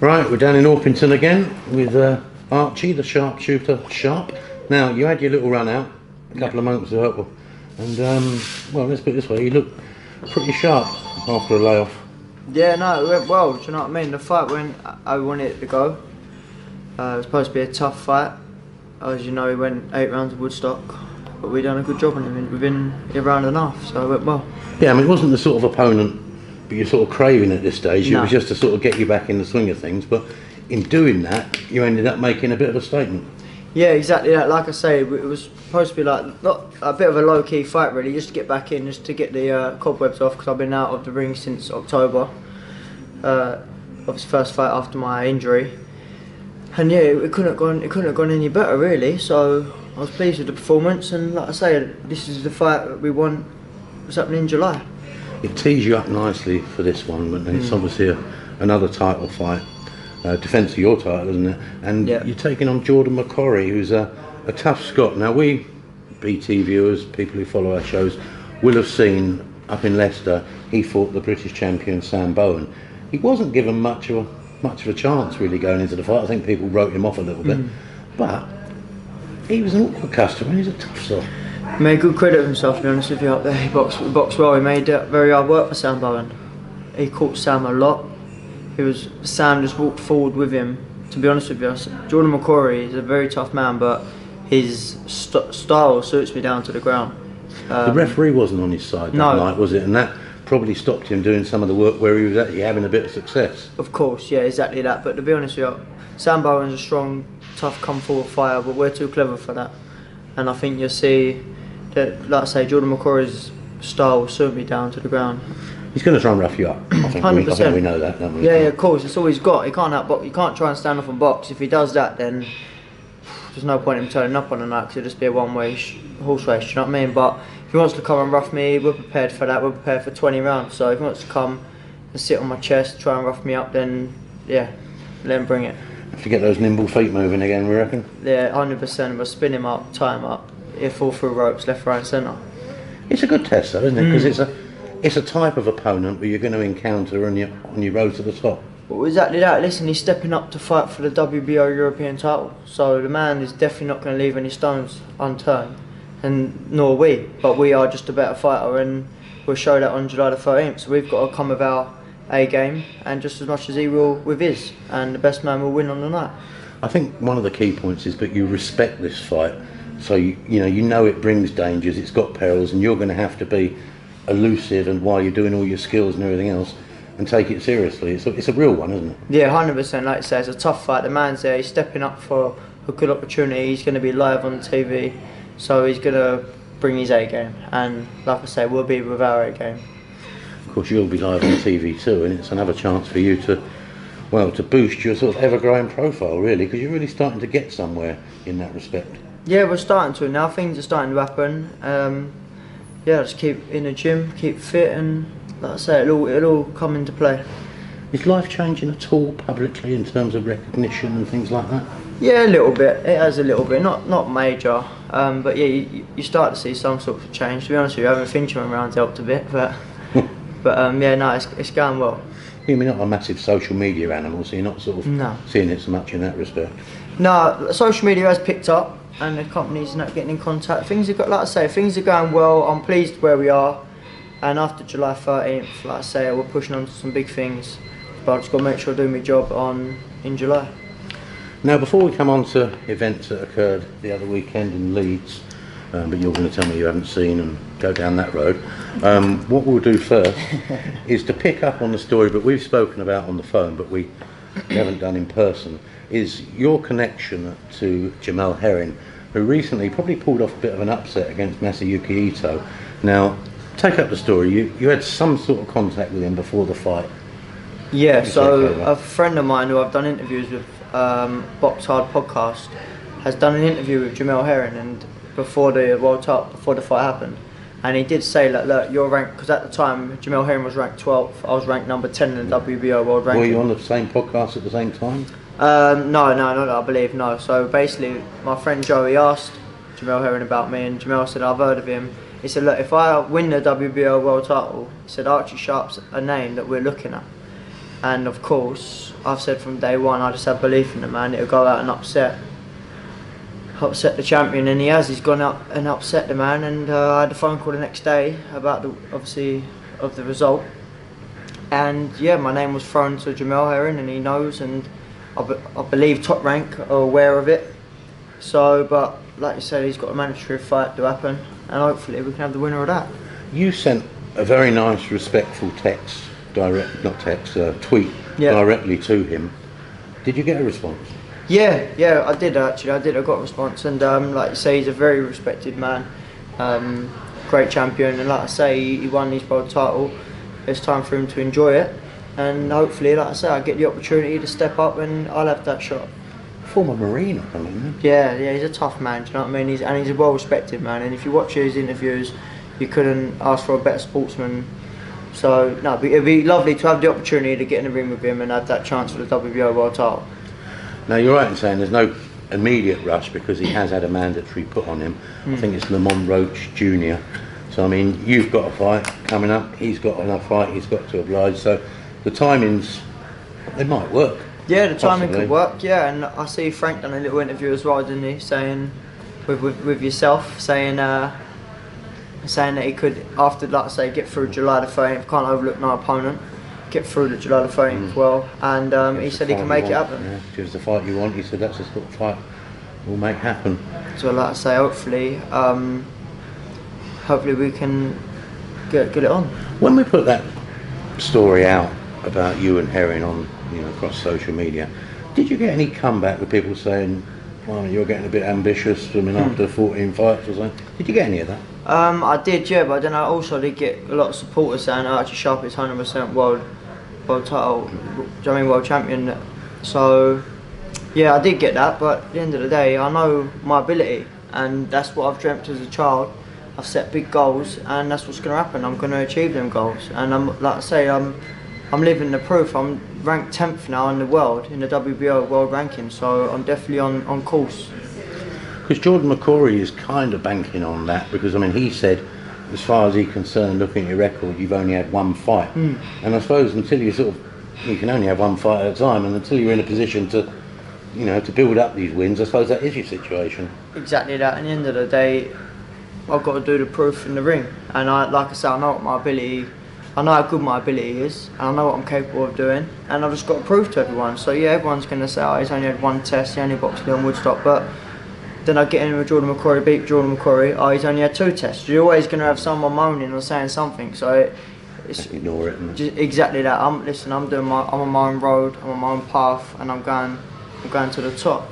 Right, we're down in Orpington again with Archie, the sharpshooter sharp. Now, you had your little run out a couple of months ago, and well, let's put it this way, you look pretty sharp after a layoff. Yeah, no, it went well, do you know what I mean? The fight went how we wanted it to go. It was supposed to be a tough fight. As you know, we went 8 rounds of Woodstock, but we done a good job on him within a round and a half, so it went well. Yeah, I mean, it wasn't the sort of opponent but you're sort of craving at this stage. No. It was just to sort of get you back in the swing of things, but in doing that, you ended up making a bit of a statement. Yeah, exactly that. Like I say, it was supposed to be like not a bit of a low-key fight really, just to get back in, just to get the cobwebs off, because I've been out of the ring since October. Obviously, first fight after my injury, and yeah, it couldn't have gone any better really. So I was pleased with the performance, and like I say, this is the fight that we won. What's happening in July? It tees you up nicely for this one, but it's obviously another title fight, defence of your title, isn't it? And you're taking on Jordan McCorry, who's a tough Scot. Now, we BT viewers, people who follow our shows, will have seen up in Leicester he fought the British champion Sam Bowen. He wasn't given much of a chance really going into the fight. I think people wrote him off a little bit, but he was an awkward customer. He's a tough sort. He made good credit of himself, to be honest with you, up there. He boxed well. He made very hard work for Sam Bowen. He caught Sam a lot. Sam just walked forward with him. To be honest with you, Jordan McCorry is a very tough man, but his style suits me down to the ground. The referee wasn't on his side that night, was it? And that probably stopped him doing some of the work where he was actually having a bit of success. Of course, yeah, exactly that. But to be honest with you, Sam Bowen's a strong, tough, come-forward fighter, but we're too clever for that. And I think you'll see that, like I say, Jordan McCorry's style will suit me down to the ground. He's going to try and rough you up. I think 100%. We know that, don't we? Yeah, of course. It's all he's got. He can't outbox. You can't try and stand off and box. If he does that, then there's no point in him turning up on the night, because it'll just be a one-way horse race. Do you know what I mean? But if he wants to come and rough me, we're prepared for that. We're prepared for 20 rounds. So if he wants to come and sit on my chest, try and rough me up, then yeah, let him bring it. If you get those nimble feet moving again, we reckon? Yeah, 100%. We'll spin him up, tie him up. He'll fall through ropes, left, right, and centre. It's a good test, though, isn't it? Because it's a type of opponent that you're going to encounter on your road to the top. Well, exactly that. Listen, he's stepping up to fight for the WBO European title, so the man is definitely not going to leave any stones unturned, and nor we. But we are just a better fighter, and we'll show that on July the 13th. So we've got to come with our A game, and just as much as he will with his, and the best man will win on the night. I think one of the key points is that you respect this fight. So you know it brings dangers, it's got perils, and you're going to have to be elusive, and while you're doing all your skills and everything else, and take it seriously. It's a real one, isn't it? Yeah, 100%. Like I say, it's a tough fight. The man's there. He's stepping up for a good opportunity. He's going to be live on TV, so he's going to bring his A game. And like I say, we'll be with our A game. Of course, you'll be live on TV too, and it's another chance for you to boost your sort of ever-growing profile, really, because you're really starting to get somewhere in that respect. Yeah, we're starting to now. Things are starting to happen. Yeah, just keep in the gym, keep fit, and like I say, it'll all come into play. Is life changing at all publicly in terms of recognition and things like that? Yeah, a little bit. It has a little bit, not major, but yeah, you start to see some sort of change. To be honest with you, having Finchman around helped a bit, but yeah, no, it's going well. You're not a massive social media animal, so you're not sort of seeing it so much in that respect. No, social media has picked up, and the company's not getting in contact. Things have got, like I say, things are going well. I'm pleased where we are, and after July 13th, like I say, we're pushing on to some big things. But I've just got to make sure I do my job in July. Now, before we come on to events that occurred the other weekend in Leeds, but you're going to tell me you haven't seen and go down that road. What we'll do first is to pick up on the story that we've spoken about on the phone, but we haven't done in person, is your connection to Jamel Herring, who recently probably pulled off a bit of an upset against Masayuki Ito. Now, take up the story. You had some sort of contact with him before the fight. Yeah, so a friend of mine who I've done interviews with, Box Hard podcast, has done an interview with Jamel Herring, and before the World Cup, before the fight happened, and he did say that, look, you're ranked, because at the time Jamel Herring was ranked 12th, I was ranked number 10 in the WBO world ranking. Were you on the same podcast at the same time? No, I believe no. So basically, my friend Joey asked Jamel Herring about me, and Jamel said, I've heard of him. He said, look, if I win the WBO world title, he said, Archie Sharp's a name that we're looking at. And of course, I've said from day one, I just have belief in the man. It'll go out and upset the champion, and he has. He's gone up and upset the man. And I had a phone call the next day about the result. And yeah, my name was thrown to Jamel Herring, and he knows, and I believe Top Rank are aware of it. So, but like you said, he's got a mandatory fight to happen, and hopefully we can have the winner of that. You sent a very nice, respectful tweet directly to him. Did you get a response? Yeah, I did actually. I got a response, and like you say, he's a very respected man, great champion, and like I say, he won his world title. It's time for him to enjoy it, and hopefully, like I say, I get the opportunity to step up, and I'll have that shot. Former Marine, I mean. Yeah, he's a tough man. Do you know what I mean? He's a well-respected man, and if you watch his interviews, you couldn't ask for a better sportsman. So no, it'd be lovely to have the opportunity to get in the ring with him and have that chance for the WBO world title. Now you're right in saying there's no immediate rush because he has had a mandatory put on him. I think it's Lamont Roach Jr. So I mean, you've got a fight coming up. He's got another fight. He's got to oblige. So the timings, they might work. Yeah, the timing could work. Yeah, and I see Frank done a little interview as well, didn't he? Saying with yourself, saying that he could, after, like I say, get through July the 13th. Can't overlook no opponent. Get through the July the 13th as well, and he said he can make it happen. Yeah, if it's the fight you want, he said that's the sort of fight we'll make happen. So like I say, hopefully we can get it on. When we put that story out about you and Herring on, across social media, did you get any comeback with people saying, well, you're getting a bit ambitious, after 14 fights or something? Did you get any of that? I did, yeah, but then I also did get a lot of supporters saying Archie Sharp is 100% world title, world champion. So yeah, I did get that, but at the end of the day, I know my ability, and that's what I've dreamt as a child. I've set big goals, and that's what's going to happen. I'm going to achieve them goals, and I'm living the proof. I'm ranked 10th now in the world, in the WBO world ranking, so I'm definitely on course. Because Jordan McCorry is kind of banking on that, because he said, as far as he's concerned, looking at your record, you've only had one fight. And I suppose until you can only have one fight at a time, and until you're in a position to, to build up these wins, I suppose that is your situation. Exactly that. At the end of the day, I've got to do the proof in the ring, and like I said, I know what my ability. I know how good my ability is, and I know what I'm capable of doing, and I've just got to prove to everyone. So yeah, everyone's going to say, oh, he's only had one test, he only boxed Leon Woodstock, but then I get in with Jordan McCorry, beat Jordan McCorry, oh, he's only had 2 tests. You're always going to have someone moaning or saying something, so it's ignore it. Just exactly that. I'm on my own road, I'm on my own path, and I'm going to the top.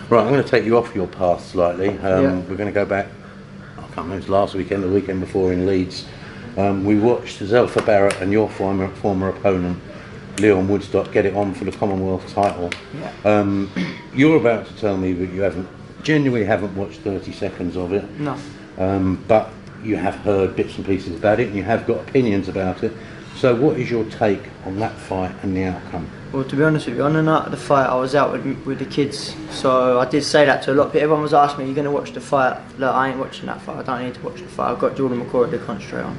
Right, I'm going to take you off your path slightly. We're going to go back, I can't remember, it was last weekend, the weekend before in Leeds. We watched Zelfa Barrett and your former opponent, Leon Woodstock, get it on for the Commonwealth title. Yeah. You're about to tell me that you genuinely haven't watched 30 seconds of it. No. But you have heard bits and pieces about it, and you have got opinions about it. So what is your take on that fight and the outcome? Well, to be honest with you, on the night of the fight, I was out with the kids, so I did say that to a lot of people. Everyone was asking me, "You're going to watch the fight?" Look, I ain't watching that fight. I don't need to watch the fight. I've got Jordan McCorry to concentrate on.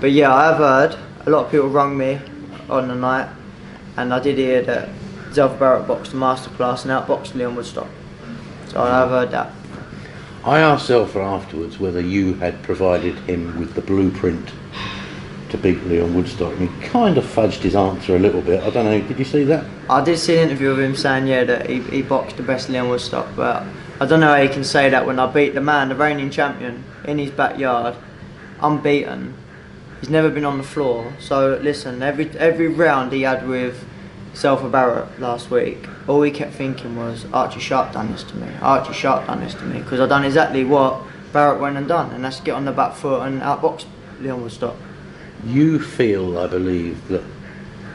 But yeah, I have heard a lot of people rung me on the night, and I did hear that Zelfa Barrett boxed a masterclass and outboxed Leon Woodstock. So I have heard that. I asked Zelfa afterwards whether you had provided him with the blueprint to beat Leon Woodstock, and he kind of fudged his answer a little bit. I don't know, did you see that? I did see an interview of him saying, yeah, that he boxed the best Leon Woodstock, but I don't know how he can say that when I beat the man, the reigning champion, in his backyard, unbeaten. He's never been on the floor. So listen, every round he had with Zelfa Barrett last week, all he kept thinking was, Archie Sharp done this to me, Archie Sharp done this to me, because I done exactly what Barrett went and done, and that's get on the back foot and outbox Leon Woodstock. You feel, I believe, that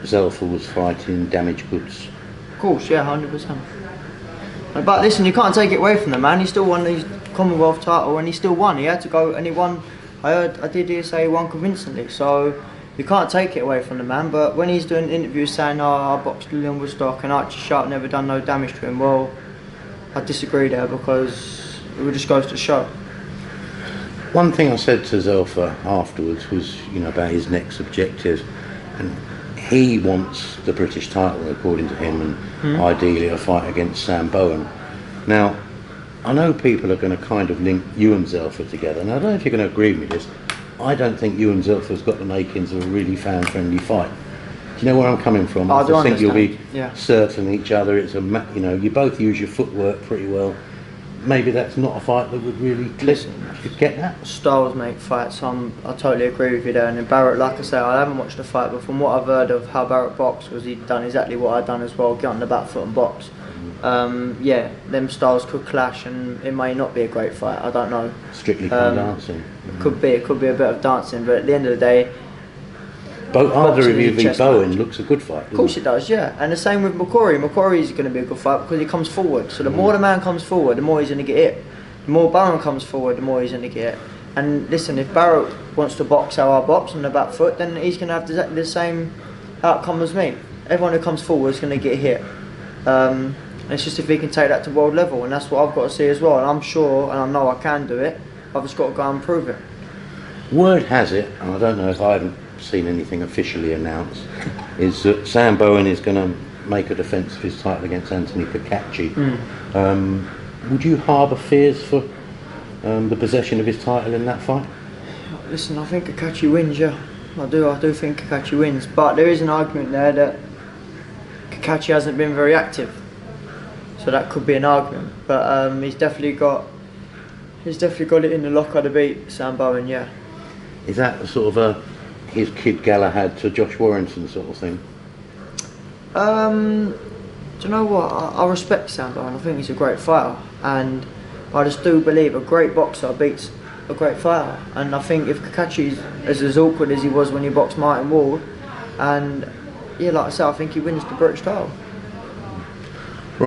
Zelfa was fighting damaged goods? Of course, yeah, 100%. But listen, you can't take it away from the man. He still won his Commonwealth title, and he still won. He had to go, and he won. I did hear say he won convincingly. So you can't take it away from the man. But when he's doing interviews saying, "Oh, I boxed Leon Woodstock and Archie Sharp never done no damage to him," well, I disagree there, because it just goes to show. One thing I said to Zelfa afterwards was, about his next objective, and he wants the British title, according to him, and ideally a fight against Sam Bowen. Now, I know people are going to kind of link you and Zelfa together, and I don't know if you're going to agree with this. I don't think you and Zelfa's got the makings of a really fan-friendly fight. Do you know where I'm coming from? I do think you'll be yeah. certain each other. It's a, you know, you both use your footwork pretty well. Maybe that's not a fight that would really click. You get that? Styles make fights. I totally agree with you there. And then Barrett, like I say, I haven't watched the fight, but from what I've heard of how Barrett boxed, was he done exactly what I'd done as well, get on the back foot and box. Yeah, them styles could clash, and it may not be a great fight. I don't know. Strictly dancing. It could be a bit of dancing, but at the end of the day, either of you v Bowen looks a good fight. Of course it does, yeah. And the same with McCorry. McCorry's going to be a good fight because he comes forward. So the more the man comes forward, the more he's going to get hit. The more Bowen comes forward, the more he's going to get hit. And listen, if Barrett wants to box how I box on the back foot, then he's going to have exactly the same outcome as me. Everyone who comes forward is going to get hit. And it's just if he can take that to world level, and that's what I've got to see as well. And I'm sure, and I know I can do it. I've just got to go and prove it. Word has it, and I don't know if I haven't seen anything officially announced, is that Sam Bowen is going to make a defence of his title against Anthony Picacci. Would you harbour fears for the possession of his title in that fight? Listen, I think Picacci wins, yeah. I do think Picacci wins, but there is an argument there that Picacci hasn't been very active, so that could be an argument. But he's definitely got it in the locker to beat Sam Bowen, yeah. Is that sort of his Kid Galahad to Josh Warrington sort of thing? Do you know what? I respect Sam Bowen. I think he's a great fighter, and I just do believe a great boxer beats a great fighter. And I think if Picacci's as awkward as he was when he boxed Martin Ward, and yeah, like I said, I think he wins the British title.